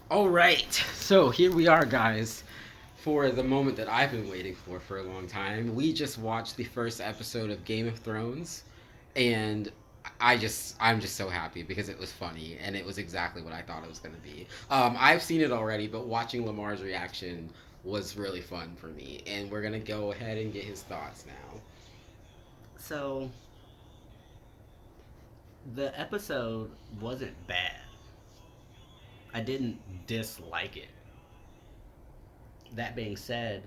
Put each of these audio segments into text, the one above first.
All right, so here we are, guys, for the moment that I've been waiting for a long time. We just watched the first episode of Game of Thrones, and I'm just so happy because it was funny and it was exactly what I thought it was going to be. I've seen it already, but watching Lamar's reaction was really fun for me, and we're gonna go ahead and get his thoughts now. So the episode wasn't bad. I didn't dislike it. That being said,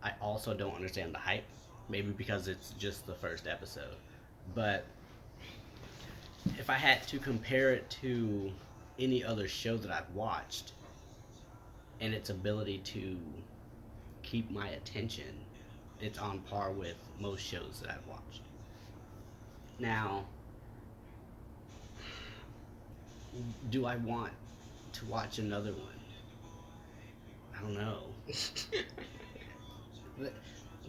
I also don't understand the hype. Maybe because it's just the first episode. But if I had to compare it to any other show that I've watched and its ability to keep my attention, it's on par with most shows that I've watched. Now, do I want to watch another one? I don't know.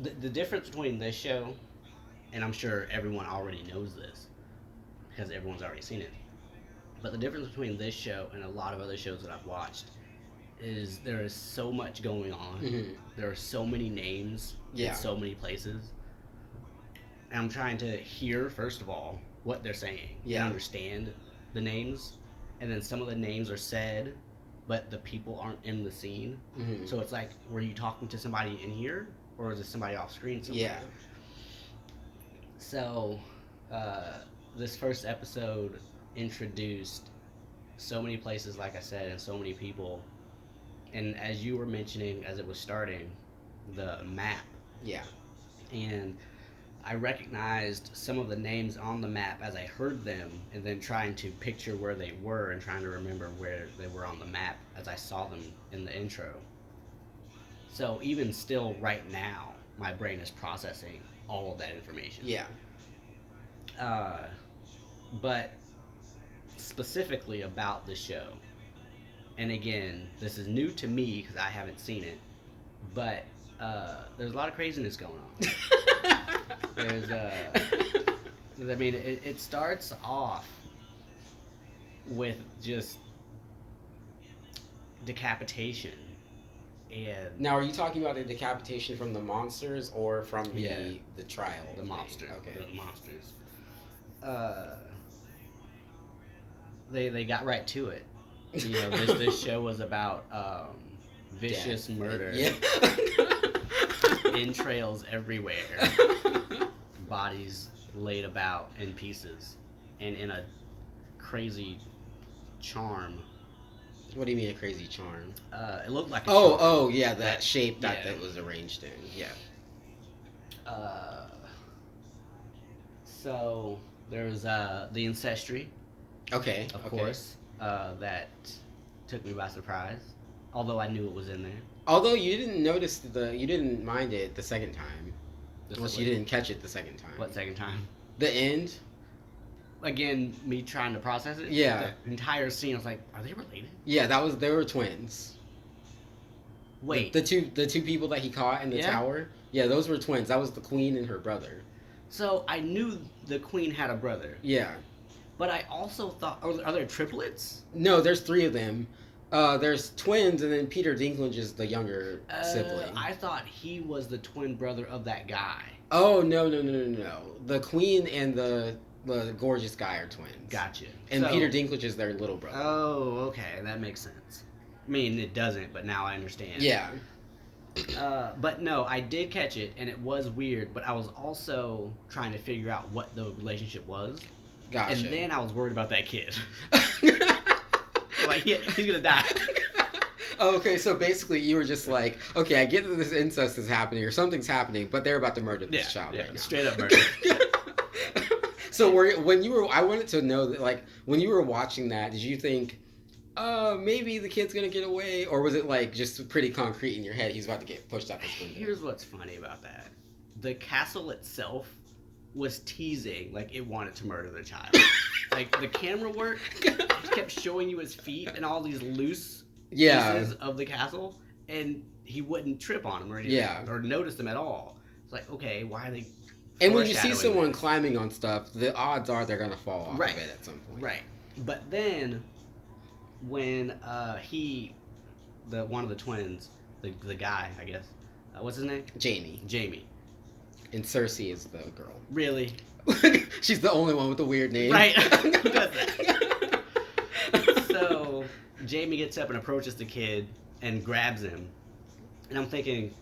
The, the difference between this show, and I'm sure everyone already knows this because everyone's already seen it, but the difference between this show and a lot of other shows that I've watched is there is so much going on. Mm-hmm. There are so many names in Yeah. so many places. And I'm trying to hear, first of all, what they're saying and Yeah. understand the names. And then some of the names are said, but the people aren't in the scene. Mm-hmm. So it's like, were you talking to somebody in here? Or is it somebody off screen somewhere? Yeah. So, uh, this first episode introduced so many places, like I said, and so many people. And as you were mentioning as it was starting, the map. Yeah. And I recognized some of the names on the map as I heard them, and then trying to picture where they were and trying to remember where they were on the map as I saw them in the intro. So even still, right now, my brain is processing all of that information. Yeah. Uh, but specifically about the show, and again, this is new to me because I haven't seen it, but there's a lot of craziness going on. There's I mean, it starts off with just decapitation and Now, are you talking about the decapitation from the monsters or from the Yeah. the trial? the thing? monster, Okay. the monsters. Uh, they got right to it. You know, this show was about vicious Death. murder, Yeah. entrails everywhere, bodies laid about in pieces, and in a crazy charm. What do you mean a crazy charm? It looked like a Oh, charm. oh, yeah, that shape that Yeah. that was arranged in. Yeah. Uh, so there's the ancestry, Okay. of okay. course, that took me by surprise. Although I knew it was in there. Although you didn't mind it the second time, This unless is you didn't catch it the second time. What second time? The end. Again, me trying to process it. Yeah. The entire scene, I was like, are they related? Yeah, they were twins. Wait. The two people that he caught in the Yeah? tower. Yeah, those were twins. That was the queen and her brother. So I knew the queen had a brother, Yeah. but I also thought, are there triplets? No, there's three of them. There's twins, and then Peter Dinklage is the younger sibling. I thought he was the twin brother of that guy. Oh no! The queen and the gorgeous guy are twins. Gotcha. And So- Peter Dinklage is their little brother. Oh, okay, that makes sense. I mean, it doesn't, but now I understand. Yeah. But no, I did catch it, and it was weird. But I was also trying to figure out what the relationship was, Gotcha. and then I was worried about that kid. Like, he's gonna die. Okay, so basically you were just like, okay, I get that this incest is happening or something's happening, but they're about to murder this child right now. Straight up murder. So I wanted to know that, like, when you were watching that, did you think, maybe the kid's gonna get away, or was it like just pretty concrete in your head? He's about to get pushed out this window. Here's what's funny about that: the castle itself was teasing like it wanted to murder the child. Like the camera work kept showing you his feet and all these loose Yeah. pieces of the castle, and he wouldn't trip on them or anything, Yeah. or notice them at all. It's like, okay, why are they? And when you see foreshadowing someone this? climbing on stuff, the odds are they're gonna fall off Right. of it at some point. Right, but then when the one of the twins, the guy, I guess, what's his name? Jamie. Jamie. And Cersei is the girl. Really? She's the only one with a weird name. Right. Who does that? So Jamie gets up and approaches the kid and grabs him, and I'm thinking,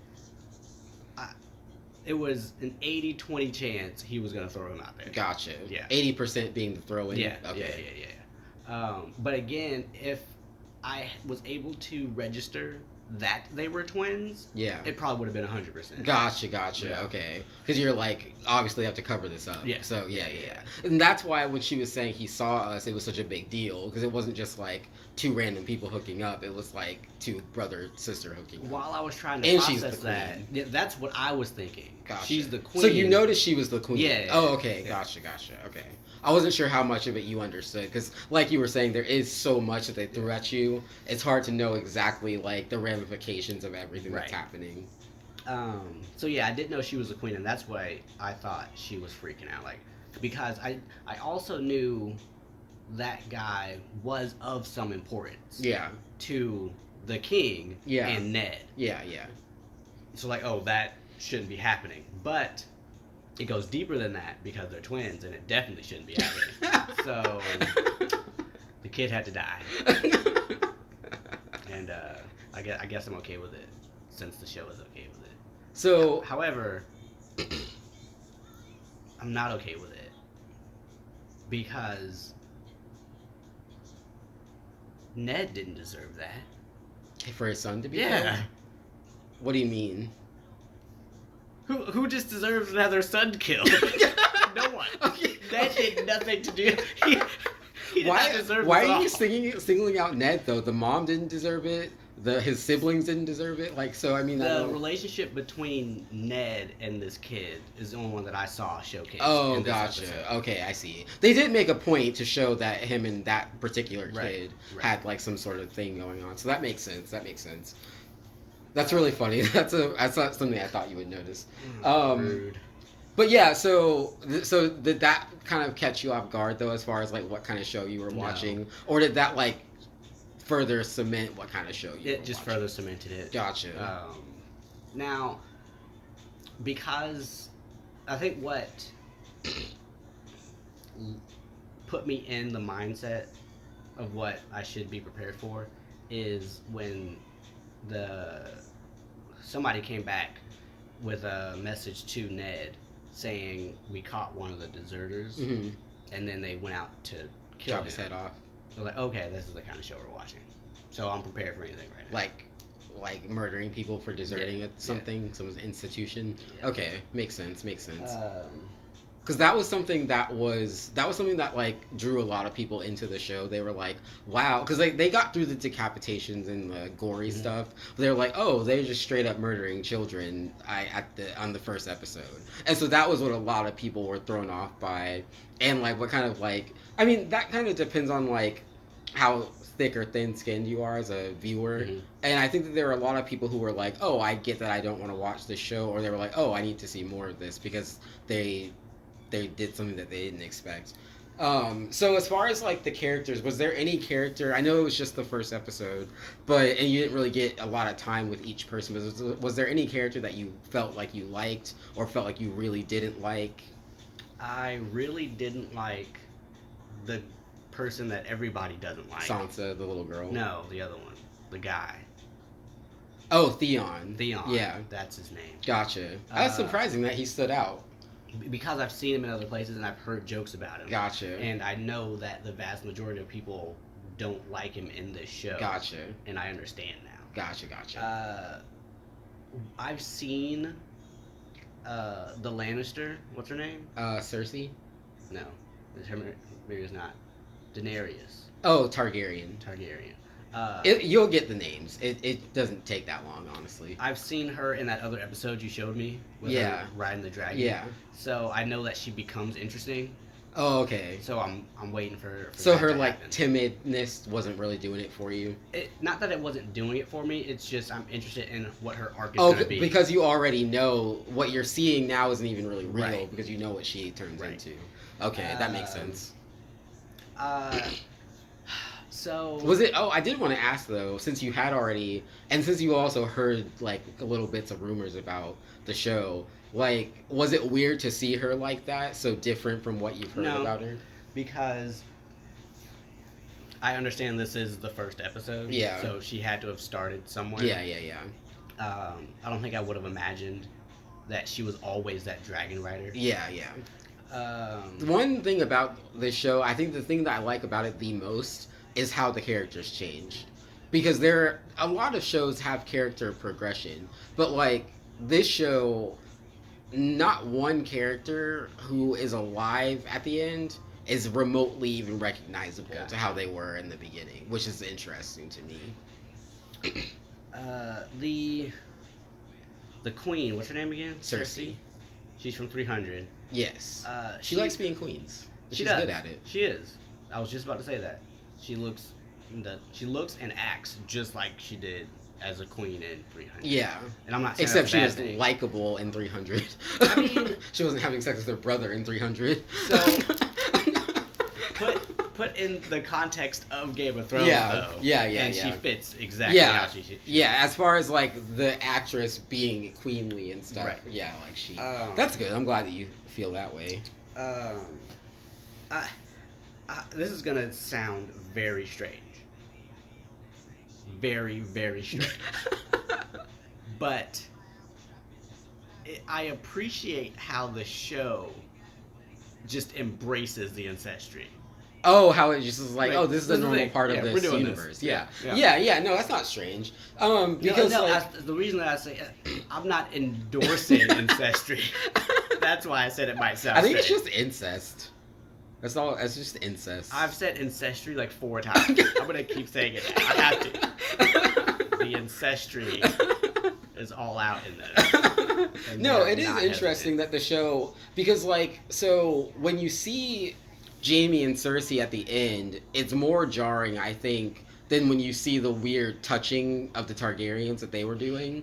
it was an 80-20 chance he was gonna throw him out there. Gotcha. Yeah. 80% being the throw in. Yeah. Okay. Yeah. But again, if I was able to register that they were twins, Yeah. it probably would have been 100%. Gotcha. Yeah. Okay. Because you're like, obviously have to cover this up. Yeah. So, yeah. And that's why when she was saying he saw us, it was such a big deal. Because it wasn't just like two random people hooking up. It was like two brother-sister hooking up. While I was trying to And she's process the that, queen. yeah, that's what I was thinking. Gotcha. She's the queen. So you noticed she was the queen? Yeah. Oh, okay. Yeah. Gotcha. Okay. I wasn't sure how much of it you understood. Because, like you were saying, there is so much that they threw at you. It's hard to know exactly, like, the ramifications of everything that's happening. So yeah, I didn't know she was the queen, and that's why I thought she was freaking out. Like, because I also knew that guy was of some importance. Yeah. To the king. Yeah. And Ned. Yeah. So like, oh, that shouldn't be happening. But it goes deeper than that because they're twins, and it definitely shouldn't be happening. So the kid had to die, and I guess I'm okay with it since the show is okay with it. So, however, I'm not okay with it because Ned didn't deserve that. for his son to be Yeah. killed? What do you mean? Who just deserves another son killed? No one. Okay. Ned did nothing to do. He did not deserve Why it are all. you singling out Ned though? The mom didn't deserve it. His siblings didn't deserve it. Like, so I mean, The relationship between Ned and this kid is the only one that I saw showcased. Oh, in this gotcha. episode. Okay, I see. They did make a point to show that him and that particular kid Right. had like some sort of thing going on. So that makes sense. That's really funny. That's not something I thought you would notice. Rude. But yeah, so did that kind of catch you off guard though, as far as like what kind of show you were watching, or did that like further cement what kind of show you? It just further cemented it. Gotcha. Now, because I think what put me in the mindset of what I should be prepared for is when somebody came back with a message to Ned saying we caught one of the deserters, Mhm. and then they went out to kill Chop him. his head off. So like, okay, this is the kind of show we're watching. So I'm prepared for anything right now. Like murdering people for deserting something, someone's institution. Yeah. Okay, makes sense. Because that was something that like drew a lot of people into the show. They were like, wow, because they got through the decapitations and the gory stuff. But they were like, oh, they're just straight up murdering children on the first episode, and so that was what a lot of people were thrown off by, and like what kind of like, I mean, that kind of depends on like how thick or thin skinned you are as a viewer. And I think that there were a lot of people who were like, oh, I get that I don't want to watch this show, or they were like, oh, I need to see more of this because they did something that they didn't expect. So as far as like the characters, was there any character, I know it was just the first episode, and you didn't really get a lot of time with each person, but was there any character that you felt like you liked or felt like you really didn't like? I really didn't like the person that everybody doesn't like. Sansa, the little girl? No, the other one. The guy. Oh, Theon. Yeah. That's his name. Gotcha. That's surprising that he stood out. Because I've seen him in other places and I've heard jokes about him. Gotcha. And I know that the vast majority of people don't like him in this show. Gotcha. And I understand now. Gotcha. I've seen the Lannister. What's her name? Cersei? No. Maybe it's not. Daenerys. Oh, Targaryen. You'll get the names. It doesn't take that long, honestly. I've seen her in that other episode you showed me with her riding the dragon. Yeah. So I know that she becomes interesting. Oh, okay. So I'm waiting for so that her to like happen. timidness wasn't really doing it for you. Not that it wasn't doing it for me. It's just I'm interested in what her arc is gonna be. Because you already know what you're seeing now isn't even really real, Right. because you know what she turns into. Okay, that makes sense. So Was it? Oh, I did want to ask though, since you had already, and since you also heard like little bits of rumors about the show, like, was it weird to see her like that, so different from what you've heard no, about her? because I understand this is the first episode, Yeah. so she had to have started somewhere. Yeah, yeah, yeah. I don't think I would have imagined that she was always that dragon rider. Yeah, yeah. Um, One thing about this show, I think the thing that I like about it the most is how the characters change. Because a lot of shows have character progression, but like this show, not one character who is alive at the end is remotely even recognizable to how they were in the beginning, which is interesting to me. the queen, what's her name again? Cersei. She's from 300. Yes. She She likes being queens. She She's does. good at it. She is. I was just about to say that. She looks she looks and acts just like she did as a queen in 300. Yeah. And I'm not saying Except that's a she bad was thing. likable in 300. I mean- she wasn't having sex with her brother in 300. So- Put in the context of Game of Thrones, Yeah, though. yeah, yeah, And she yeah. fits exactly Yeah. how she should. Yeah, as far as like the actress being queenly and stuff. Right. Yeah, like she. That's That's good. I'm glad that you feel that way. This is gonna sound very strange. Very, very strange. But I appreciate how the show just embraces the ancestry. Oh, how it just is like, Like, oh, this is the this is normal it. part Yeah, of we're this doing this. universe. Yeah. Yeah. Yeah, no, that's not strange. Because no, like, the reason that I say I'm not endorsing ancestry. That's why I said it might sound. I think it's strange. just incest. That's all. It's just incest. I've said ancestry like 4 times. I'm gonna keep saying it. I have to. The ancestry is all out in this. And No, they're it is not interesting that the show, because like, so when you see Jaime and Cersei at the end, it's more jarring, I think, than when you see the weird touching of the Targaryens that they were doing.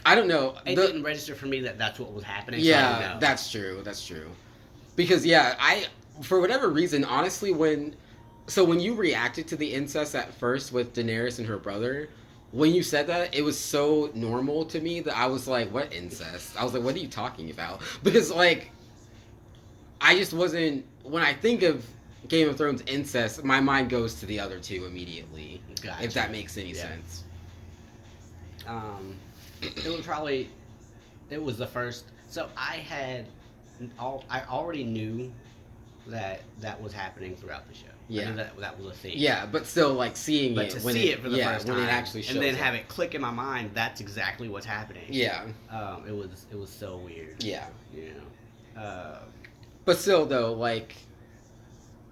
I don't know. It didn't register for me that that's what was happening. So I Yeah, don't know. that's true. That's true. Because yeah, for whatever reason, honestly, when you reacted to the incest at first with Daenerys and her brother, when you said that, it was so normal to me that I was like, "What incest?" I was like, "What are you talking about?" Because like, I just wasn't. When I think of Game of Thrones incest, my mind goes to the other two immediately. Gotcha. If that makes any Yeah. sense. It was the first. So I already knew that was happening throughout the show. I Yeah. knew that was a thing. Yeah, but still, like seeing But it to when see it for the yeah, first when time it actually shows and then up. have it click in my mind, that's exactly what's happening. Yeah, It was so weird. yeah. You know. But still, though, like,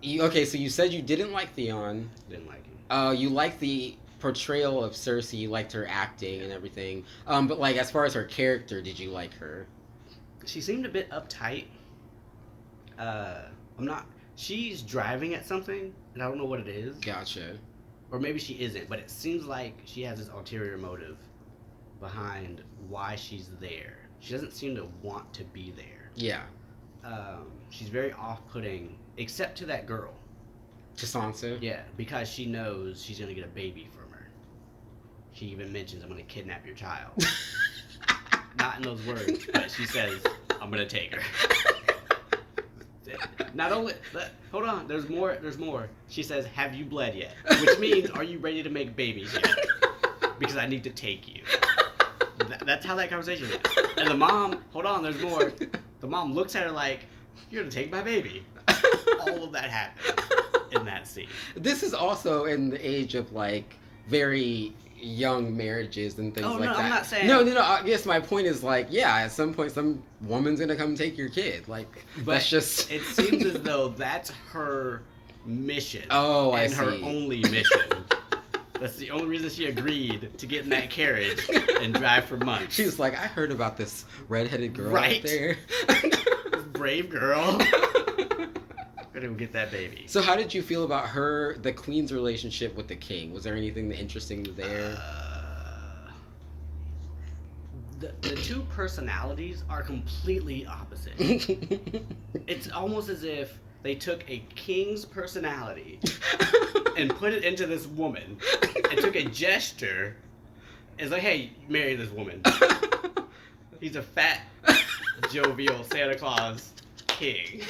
okay, so you said you didn't like Theon. Didn't like it. You liked the portrayal of Cersei. You liked her acting and everything. But like, as far as her character, did you like her? She seemed a bit uptight. I'm not. She's driving at something, and I don't know what it is. Gotcha. Or maybe she isn't, but it seems like she has this ulterior motive behind why she's there. She doesn't seem to want to be there. Yeah. She's very off-putting, except to that girl. To Sansa. Yeah, because she knows she's gonna get a baby from her. She even mentions, "I'm gonna kidnap your child." Not in those words, but she says, "I'm gonna take her." Not only, hold on, there's more. She says, "Have you bled yet?" Which means, "Are you ready to make babies yet? Because I need to take you." That's how that conversation is. And the mom, hold on, there's more. The mom looks at her like, "You're gonna take my baby." All of that happened in that scene. This is also in the age of like very young marriages and things Oh, like no, that. I'm not saying- No. I guess my point is like, yeah, at some point, some woman's gonna come take your kid. Like, But that's just. it seems as though that's her mission. Oh, I and her see. only mission. That's the only reason she agreed to get in that carriage and drive for months. She was like, I heard about this redheaded girl Right? out there. Brave girl. Gonna get that baby. So how did you feel about the queen's relationship with the king? Was there anything interesting there? The two personalities are completely opposite. It's almost as if they took a king's personality and put it into this woman and took a gesture. It's like, hey, marry this woman. He's a fat, jovial Santa Claus king.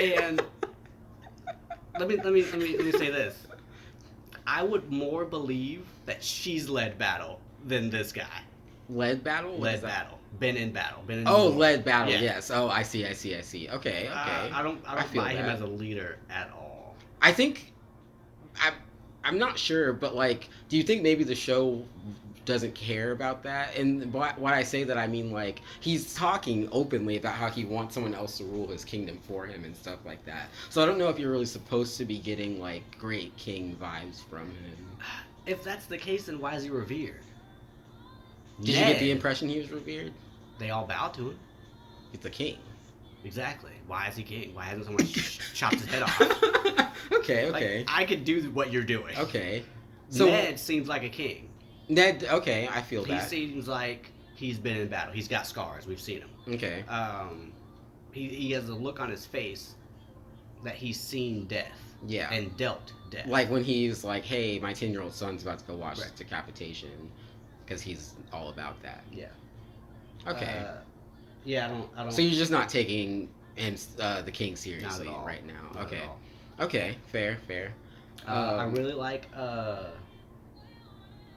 And let me say this. I would more believe that she's led battle than this guy. Led battle? Led battle. Been in battle. Been in Oh, war. led battle. Yeah. Yes. Oh, I see. Okay. I don't feel buy him that. as a leader at all. I think I'm not sure, but like, do you think maybe the show doesn't care about that? And when I say that, I mean like he's talking openly about how he wants someone else to rule his kingdom for him and stuff like that. So I don't know if you're really supposed to be getting like great king vibes from him. If that's the case, then why is he revered? Did you get the impression he was revered? They all bow to him. He's the king. Exactly. Why is he king? Why hasn't someone chopped his head off? Okay. Like, I could do what you're doing. Okay. So Ned seems like a king. Ned, okay, I feel that. He seems like he's been in battle. He's got scars. We've seen him. Okay. He has a look on his face that he's seen death. Yeah. And dealt death. Like when he's like, "Hey, my 10-year-old son's about to go watch decapitation," because he's all about that. Yeah. Okay. Yeah, I don't. So you're just not taking him, the king, seriously Not at all. right now. Not Okay. at all. Okay. Fair. I really like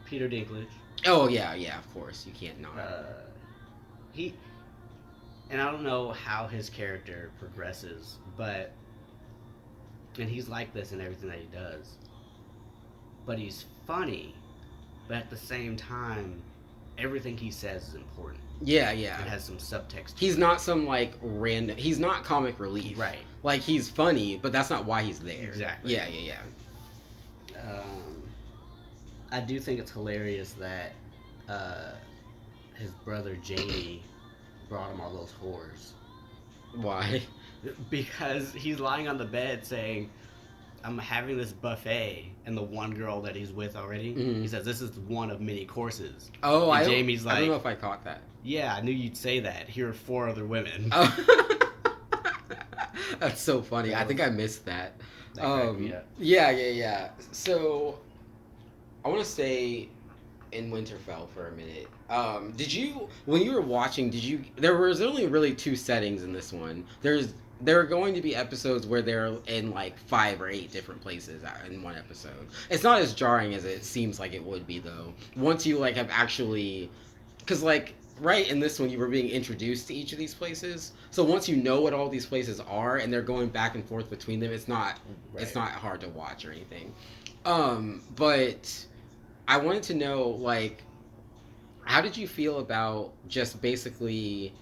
Peter Dinklage. Oh yeah, of course. You can't not. And I don't know how his character progresses, and he's like this in everything that he does. But he's funny, but at the same time, everything he says is important. Yeah. It has some subtext. He's not some like random. He's not comic relief. Right. Like he's funny, but that's not why he's there. Exactly. Yeah. I do think it's hilarious that his brother Jamie brought him all those whores. Why? Because he's lying on the bed saying, I'm having this buffet, and the one girl that he's with already, he says, this is one of many courses. Oh, and Jamie's I don't know if I caught that. Yeah, I knew you'd say that. Here are 4 other women. Oh. That's so funny. I think I missed that. Yeah. So, I want to stay in Winterfell for a minute. When you were watching, there was only really 2 settings in this one. There are going to be episodes where they're in like 5 or 8 different places in one episode. It's not as jarring as it seems like it would be though. Once you like have actually, because like right in this one you were being introduced to each of these places. So once you know what all these places are and they're going back and forth between them, it's not hard to watch or anything. But I wanted to know like, how did you feel about just basically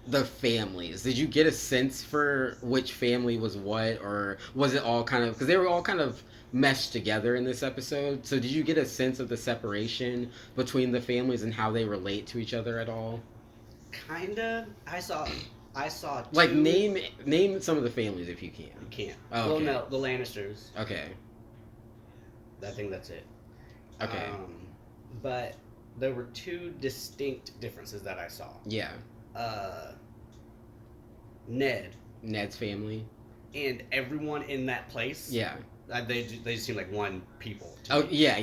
the families? Did you get a sense for which family was what, or was it all kind of, because they were all kind of meshed together in this episode, so did you get a sense of the separation between the families and how they relate to each other at all? Kinda. I saw 2... Like name some of the families if you can. You can't. Oh, okay. Well, no, the Lannisters. Okay. I think that's it. Okay. But there were 2 distinct differences that I saw. Yeah. Ned's family, and everyone in that place. Yeah. They just seem like one people. Oh, me. yeah.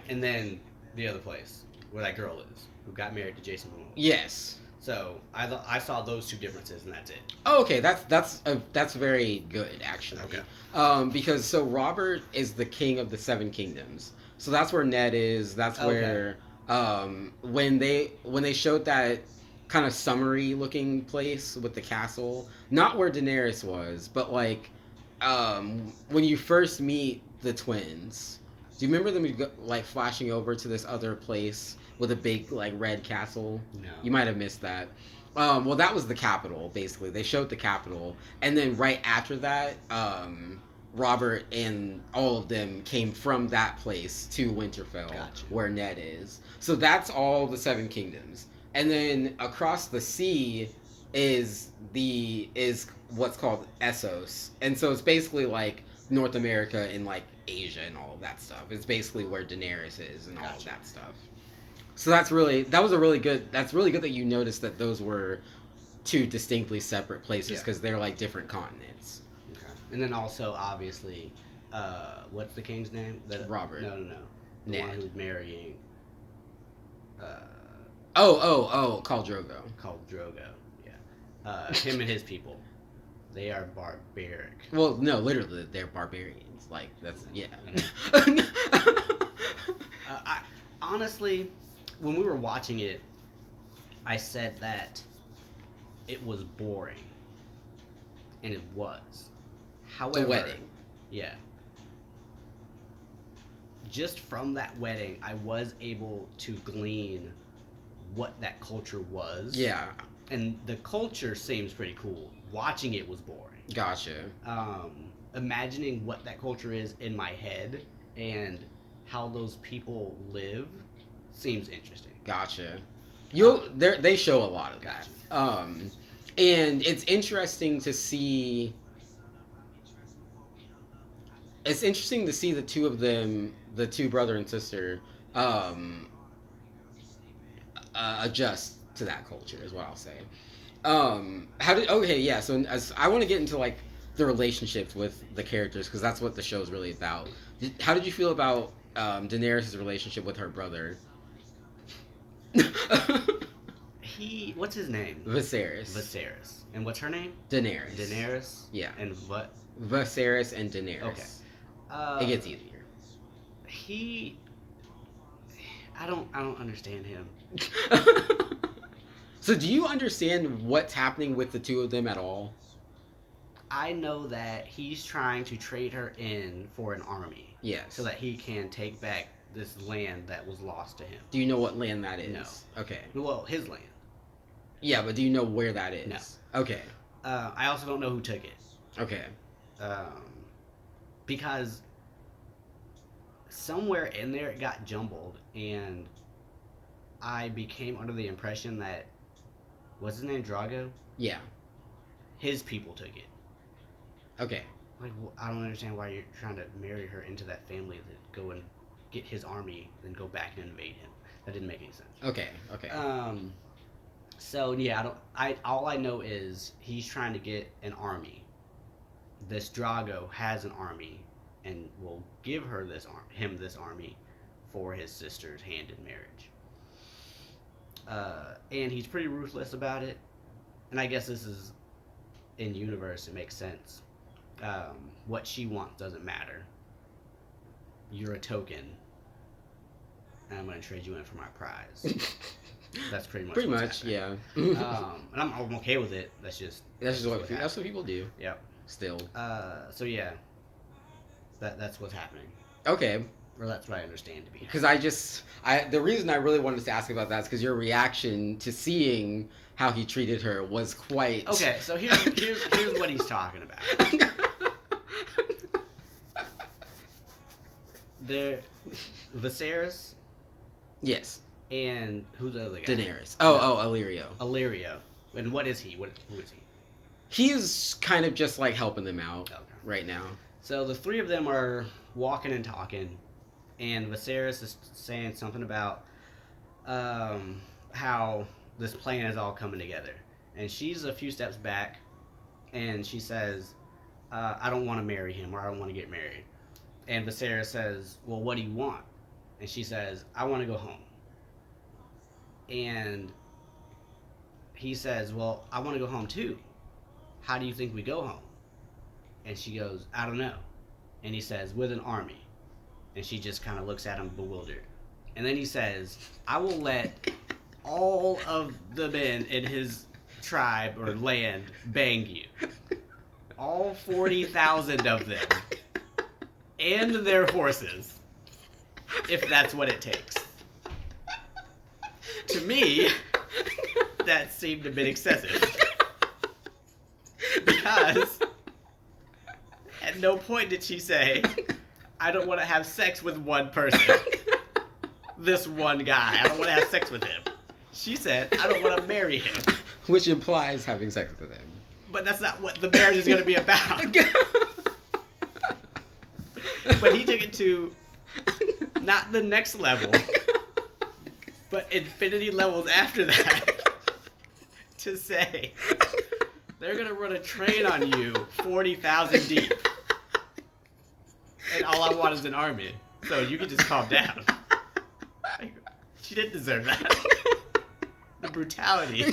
And then the other place where that girl is, who got married to Jason Momoa. Yes. So I saw those 2 differences, and that's it. Oh, okay. That's very good actually. Okay. Because so Robert is the king of the 7 kingdoms. So that's where Ned is. That's where when they showed that kind of summery looking place with the castle, not where Daenerys was, but like when you first meet the twins. Do you remember them like flashing over to this other place with a big like red castle? No. You might have missed that. Well, that was the capital, basically. They showed the capital, and then right after that, Robert and all of them came from that place to Winterfell, where Ned is. So that's all the 7 kingdoms. And then across the sea is what's called Essos. And so it's basically like North America and like Asia and all of that stuff. It's basically where Daenerys is and all of that stuff. So that's really good that you noticed that those were 2 distinctly separate places, because they're like different continents. And then also, obviously, what's the king's name? Robert. No. The one Ned. who's marrying, uh, Oh, Khal Drogo. called Drogo. Yeah. Him and his people. They are barbaric. Well, no, literally, they're barbarians. Like, that's, yeah. I honestly, when we were watching it, I said that it was boring, and it was. However, The wedding. yeah, just from that wedding, I was able to glean what that culture was. Yeah, And the culture seems pretty cool. Watching it was boring. gotcha. Imagining what that culture is in my head and how those people live seems interesting. Gotcha. They show a lot of that. Gotcha. And it's interesting to see. It's interesting to see the two of them, the two brother and sister, um, adjust to that culture. Is what I'll say. How did? Okay, yeah. So as I want to get into like the relationships with the characters because that's what the show is really about. How did you feel about Daenerys' relationship with her brother? What's his name? Viserys. Viserys. And what's her name? Daenerys. Daenerys. Yeah. And what? Viserys and Daenerys. Okay. It gets easier. He. I don't understand him. So do you understand what's happening with the two of them at all? I know that he's trying to trade her in for an army. Yes. So that he can take back this land that was lost to him. Do you know what land that is? No. Okay. Well, his land. Yeah, but do you know where that is? No. Okay. I also don't know who took it. Okay. Because somewhere in there it got jumbled, and I became under the impression that, what's his name, Drago? Yeah. His people took it. Okay. Like, I don't understand why you're trying to marry her into that family that go and get his army, then go back and invade him. That didn't make any sense. Okay. Okay. So yeah, all I know is he's trying to get an army. This Drago has an army and will give her him this army for his sister's hand in marriage. And he's pretty ruthless about it. And I guess this is in universe, it makes sense. What she wants doesn't matter. You're a token, and I'm going to trade you in for my prize. That's pretty much. Pretty what's much, happening. yeah. And I'm okay with it. That's just That's what people do. Yep. Still. So yeah, that's what's happening. Okay. Or that's what I understand to be. Because the reason I really wanted to ask about that is because your reaction to seeing how he treated her was quite. Okay, so here's what he's talking about. Viserys. Yes. And who's the other guy? Daenerys. Oh, Illyrio. Illyrio. And what is he? Who is he? He is kind of just like helping them out Okay. right now. So the three of them are walking and talking, and Viserys is saying something about how this plan is all coming together. And she's a few steps back, and she says, I don't want to marry him, or I don't want to get married. And Viserys says, well, what do you want? And she says, I want to go home. And he says, well, I want to go home too. How do you think we go home? And she goes, I don't know. And he says, with an army. And she just kind of looks at him bewildered. And then he says, I will let all of the men in his tribe or land bang you. All 40,000 of them. And their horses. If that's what it takes. To me, that seemed a bit excessive. Because at no point did she say, I don't want to have sex with one person. This one guy. I don't want to have sex with him. She said, I don't want to marry him. Which implies having sex with him. But that's not what the marriage is going to be about. But he took it to not the next level, but infinity levels after that. To say, They're gonna run a train on you 40,000 deep. And all I want is an army. So you can just calm down. She didn't deserve that. The brutality.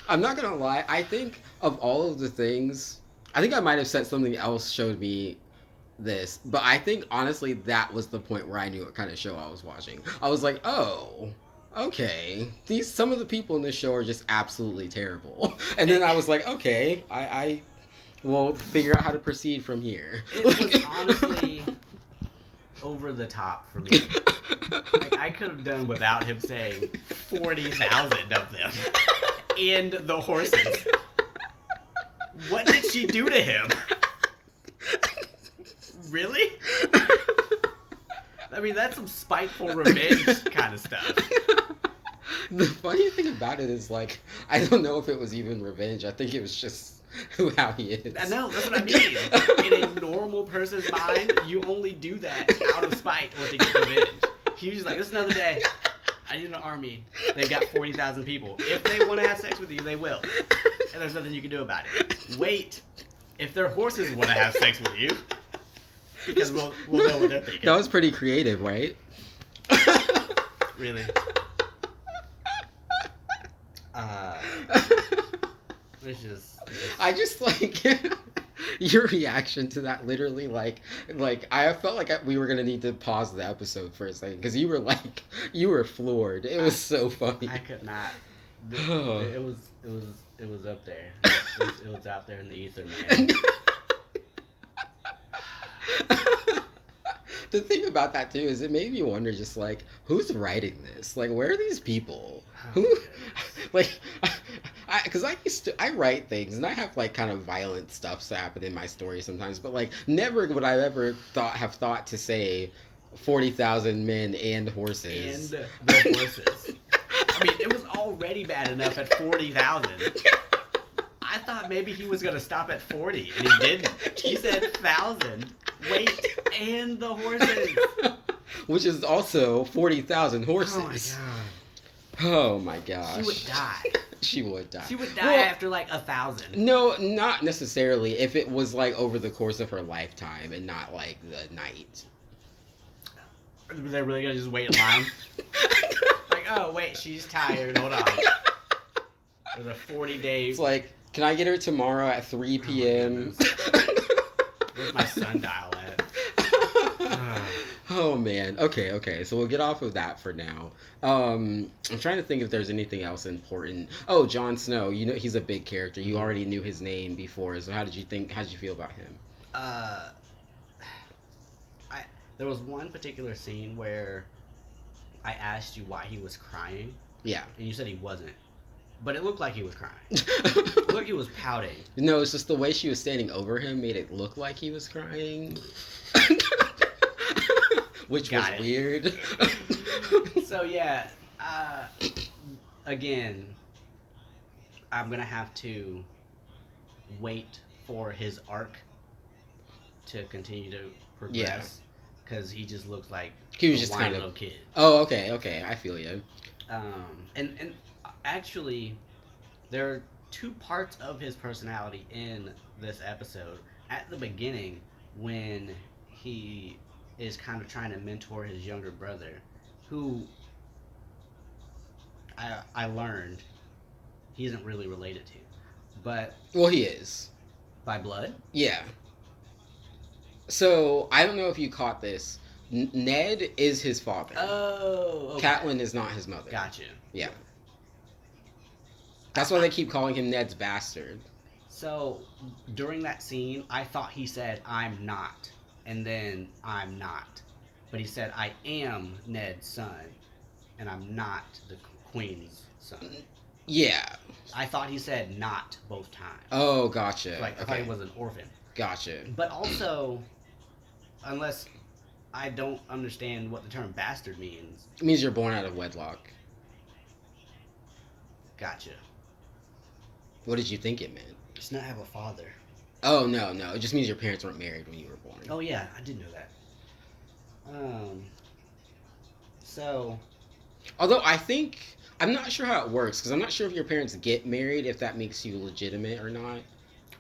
I'm not gonna lie. I think of all of the things, I think I might have said something else showed me this, but I think honestly that was the point where I knew what kind of show I was watching. I was like, oh, okay, these some of the people in this show are just absolutely terrible. And then I was like, okay, I will figure out how to proceed from here. It was honestly over the top for me. Like, I could have done without him saying 40,000 of them. And the horses. What did she do to him? Really? I mean, that's some spiteful revenge kind of stuff. The funny thing about it is, like, I don't know if it was even revenge. I think it was just how he is. I know, that's what I mean. In a normal person's mind, you only do that out of spite or to get revenge. He was just like, this is another day. I need an army. They've got 40,000 people. If they want to have sex with you, they will. And there's nothing you can do about it. Wait. If their horses want to have sex with you, because we'll know what they're thinking. That was pretty creative, right? Really? I just like your reaction to that. Literally, like I felt like we were gonna need to pause the episode for a second because you were floored. It was so funny. I could not. It was up there. It was out there in the ether, man. The thing about that too is it made me wonder, just like, who's writing this? Like, where are these people? Who, like, because I write things and I have like kind of violent stuff happen in my story sometimes, but like never would I ever have thought to say 40,000 men and horses. And the horses. I mean, it was already bad enough at 40,000. I thought maybe he was gonna stop at 40, and he didn't. He said 1,000. Wait, and the horses. Which is also 40,000 horses. Oh Oh my my god. gosh. She would die. She would die. She would die after like 1,000. No, not necessarily. If it was like over the course of her lifetime and not like the night. Are they really gonna just wait in line? Like, oh wait, she's tired. Hold on. There's a 40-day. It's like, can I get her tomorrow at 3 p.m.? Where's my sundial at? Oh man. Okay. So we'll get off of that for now. I'm trying to think if there's anything else important. Oh, Jon Snow. You know he's a big character. You already knew his name before. So how did you feel about him? There was one particular scene where I asked you why he was crying. Yeah. And you said he wasn't. But it looked like he was crying. It looked like he was pouting. No, it's just the way she was standing over him made it look like he was crying. Which was weird. So yeah, again, I'm gonna have to wait for his arc to continue to progress, because he just looks like he was just kind of little kid. Oh, okay, I feel you. And actually, there are two parts of his personality in this episode. At the beginning, when he is kind of trying to mentor his younger brother, who I learned he isn't really related to, but well, he is by blood. Yeah. So I don't know if you caught this. Ned is his father. Oh, okay. Catelyn is not his mother. Gotcha. Yeah. That's why they keep calling him Ned's bastard. So during that scene, I thought he said, "I'm not," and then "I'm not," but he said, "I am Ned's son, and I'm not the Queen's son." Yeah. I thought he said "not" both times. Oh, gotcha. Like, I thought he was an orphan. Gotcha. But also, unless I don't understand what the term bastard means. It means you're born out of wedlock. Gotcha. What did you think it meant? Just not have a father. Oh, no. It just means your parents weren't married when you were born. Oh, yeah. I did know that. So... Although I think I'm not sure how it works because I'm not sure if your parents get married if that makes you legitimate or not.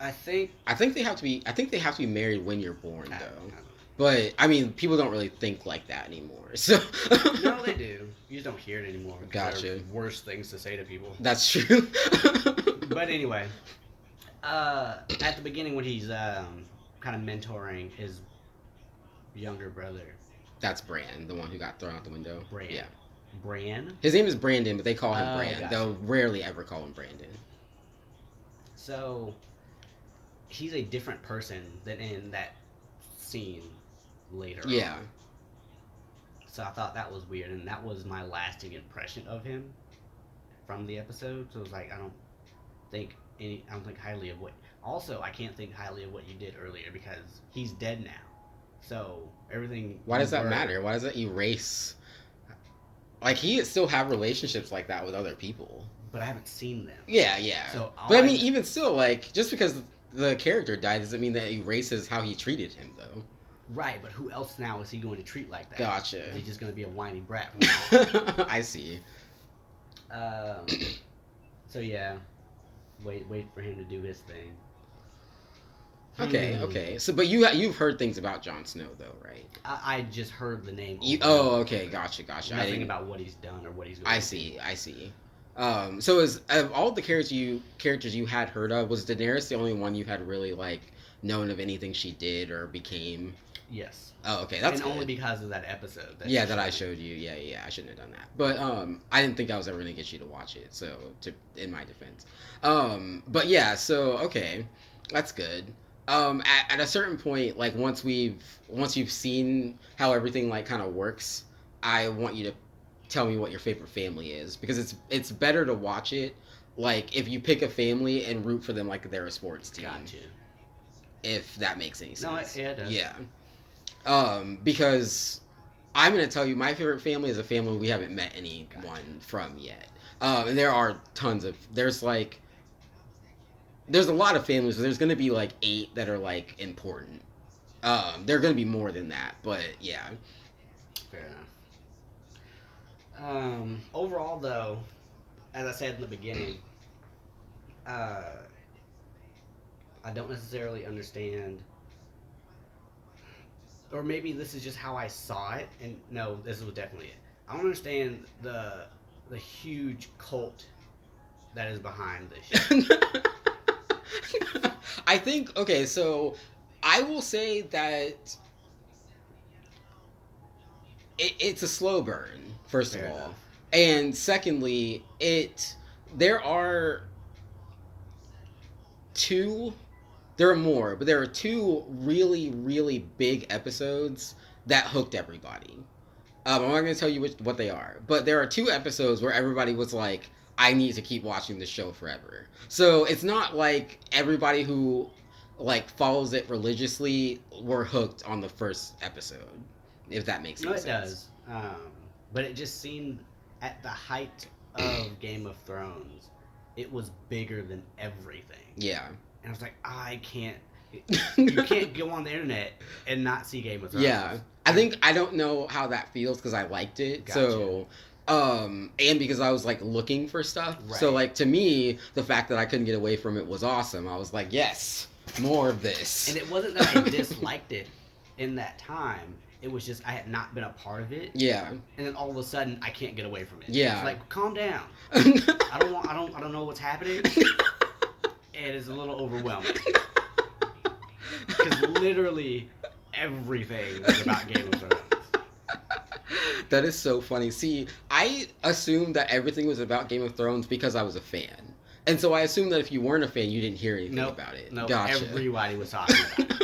I think I think they have to be. I think they have to be married when you're born, though. I don't But I mean, people don't really think like that anymore. So know. No, they do. You just don't hear it anymore because there are gotcha. worse things to say to people. That's true. But anyway, at the beginning when he's kind of mentoring his younger brother, That's Bran, the one who got thrown out the window. Bran. Yeah. Bran? His name is Brandon, but they call him Oh, Bran. gotcha. They'll rarely ever call him Brandon. So he's a different person than in that scene later Yeah. on. So I thought that was weird, and that was my lasting impression of him from the episode. So it was like I don't think highly of what. Also, I can't think highly of what you did earlier because he's dead now. So everything. Why does that matter? Why does that erase? Like he still have relationships like that with other people. But I haven't seen them. Yeah, yeah. So but I mean, even still, like just because the character died doesn't mean that it erases how he treated him, though. Right, but who else now is he going to treat like that? Gotcha. Is he just going to be a whiny brat from now on? I see. Um, so yeah, wait for him to do his thing. Okay, Hmm. okay. So, but you've heard things about Jon Snow, though, right? I just heard the name. Okay, gotcha, gotcha. Nothing about what he's done or what he's going I to see, do. I see. So is of all the characters you had heard of, was Daenerys the only one you had really like known of anything she did or became? Yes. Oh, okay, that's and good. only because of that episode. Yeah, that I showed you. Yeah, yeah, I shouldn't have done that. But I didn't think I was ever gonna get you to watch it. So, in my defense, but yeah, so okay, that's good. At a certain point, like once you've seen how everything like kind of works, I want you to tell me what your favorite family is because it's better to watch it like if you pick a family and root for them like they're a sports team. Gotcha. If that makes any No, sense. it does. Yeah. Because I'm gonna tell you, my favorite family is a family we haven't met anyone Gotcha. from yet. And there are there's a lot of families, but there's gonna be like 8 that are like important. There are gonna be more than that, but yeah. Fair enough. Overall, though, as I said in the beginning, uh, I don't necessarily understand, or maybe this is just how I saw it. And no, this was definitely it. I don't understand the huge cult that is behind this shit. I think okay, so I will say that it's a slow burn, first Fair of all. enough. And secondly, there are two there are more, but there are two really, really big episodes that hooked everybody. I'm not going to tell you what they are, but there are 2 episodes where everybody was like, "I need to keep watching this show forever." So it's not like everybody who like follows it religiously were hooked on the first episode, if that makes No, any it sense. does. But it just seemed at the height of Game of Thrones, it was bigger than everything. Yeah. And I was like, I can't. You can't go on the internet and not see Game of Thrones. Yeah. I don't know how that feels because I liked it. Gotcha. So and because I was like looking for stuff. So Right. like to me, the fact that I couldn't get away from it was awesome. I was like, yes, more of this. And it wasn't that I disliked it in that time. It was just I had not been a part of it. Yeah. And then all of a sudden I can't get away from it. Yeah. It's like, calm down. I don't know what's happening. It is a little overwhelming. Because literally everything is about Game of Thrones. That is so funny. See, I assumed that everything was about Game of Thrones because I was a fan. And so I assumed that if you weren't a fan, you didn't hear anything about it. No, Gotcha. everybody was talking about it.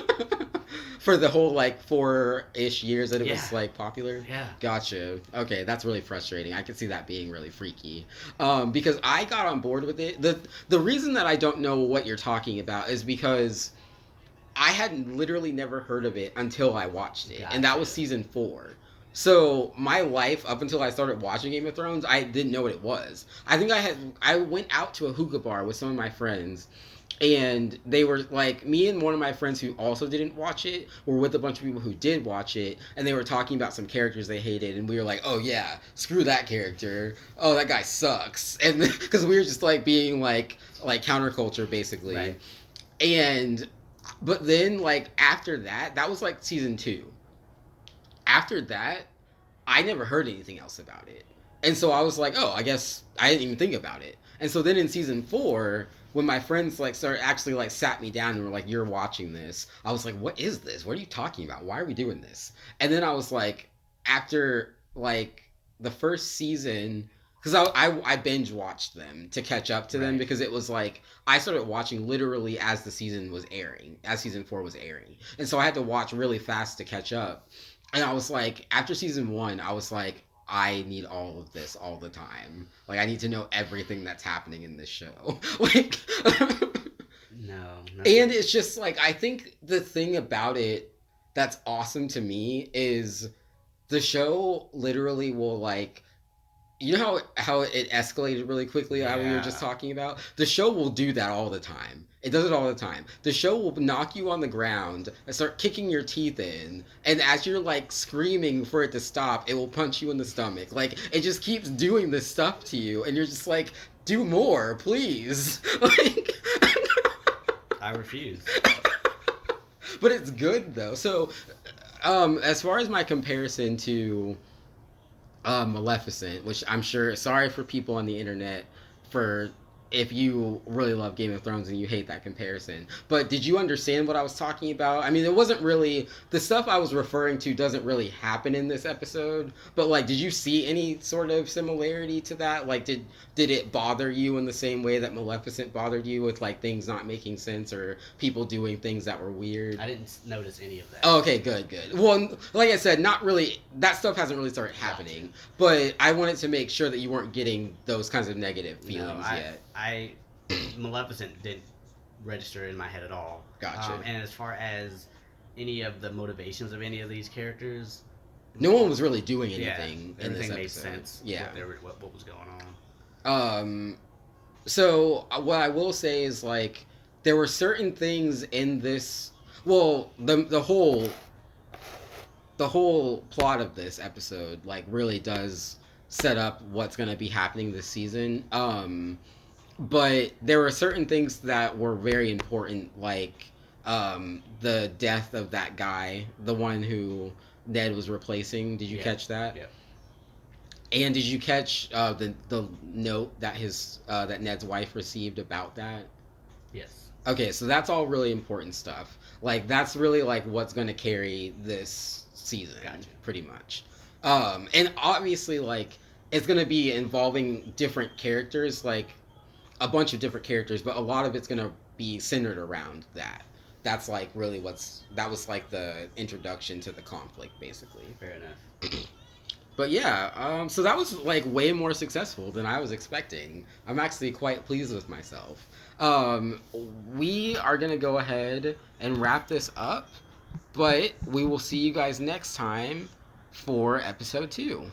For the whole like 4-ish years that it Yeah. was like popular. Yeah. Gotcha. Okay, that's really frustrating. I could see that being really freaky. Because I got on board with it. The reason that I don't know what you're talking about is because I had literally never heard of it until I watched it, and that was Gotcha. season 4. So my life up until I started watching Game of Thrones, I didn't know what it was. I think I went out to a hookah bar with some of my friends, And they were like, me and one of my friends who also didn't watch it were with a bunch of people who did watch it, and they were talking about some characters they hated, and we were like, oh yeah, screw that character, oh that guy sucks, and because we were just like being like counterculture basically. Right. And but then like after that, that was like season 2. After that, I never heard anything else about it. And so I was like, oh, I guess I didn't even think about it. And so then in season 4, when my friends like started actually like sat me down and were like, you're watching this, I was like, what is this? What are you talking about? Why are we doing this? And then I was like, after like the first season, because I binge watched them to catch up to them, Right. because it was like I started watching literally as the season was airing, as season 4 was airing. And so I had to watch really fast to catch up. And I was like, after season 1, I was like, I need all of this all the time. Like, I need to know everything that's happening in this show. Like, No, and nothing. it's just like, I think the thing about it that's awesome to me is the show literally will like, you know how it escalated really quickly, how we were just Yeah. talking about, the show will do that all the time. It does it all the time. The show will knock you on the ground and start kicking your teeth in, and as you're like screaming for it to stop, it will punch you in the stomach. Like, it just keeps doing this stuff to you, and you're just like, do more please. Like, I refuse. but it's good though. So as far as my comparison to Maleficent, which I'm sure, sorry for people on the internet for if you really love Game of Thrones and you hate that comparison. But did you understand what I was talking about? I mean, it wasn't really the stuff I was referring to doesn't really happen in this episode, but like did you see any sort of similarity to that? Like did it bother you in the same way that Maleficent bothered you with like things not making sense or people doing things that were weird? I didn't notice any of that. Oh, okay, good, good. Well, like I said, not really. That stuff hasn't really started Gotcha. happening, but I wanted to make sure that you weren't getting those kinds of negative No, feelings yet. I, Maleficent didn't register in my head at all. Gotcha. And as far as any of the motivations of any of these characters, No one was really doing yeah, anything in this everything made episode. sense. Yeah. What they were, what was going on. Um. So what I will say is like there were certain things in this. Well, the whole plot of this episode like really does set up what's going to be happening this season. But there were certain things that were very important, like the death of that guy, the one who Ned was replacing. Did you Yeah, catch that? yeah, And did you catch the note that his that Ned's wife received about that? yes, Okay, so that's all really important stuff. Like that's really like what's going to carry this season, gotcha. pretty much. And obviously, like it's going to be involving different characters, like a bunch of different characters, but a lot of it's going to be centered around that. That's like really that was like the introduction to the conflict, basically. Fair enough. But yeah, so that was like way more successful than I was expecting. I'm actually quite pleased with myself. We are gonna go ahead and wrap this up, but we will see you guys next time for episode 2.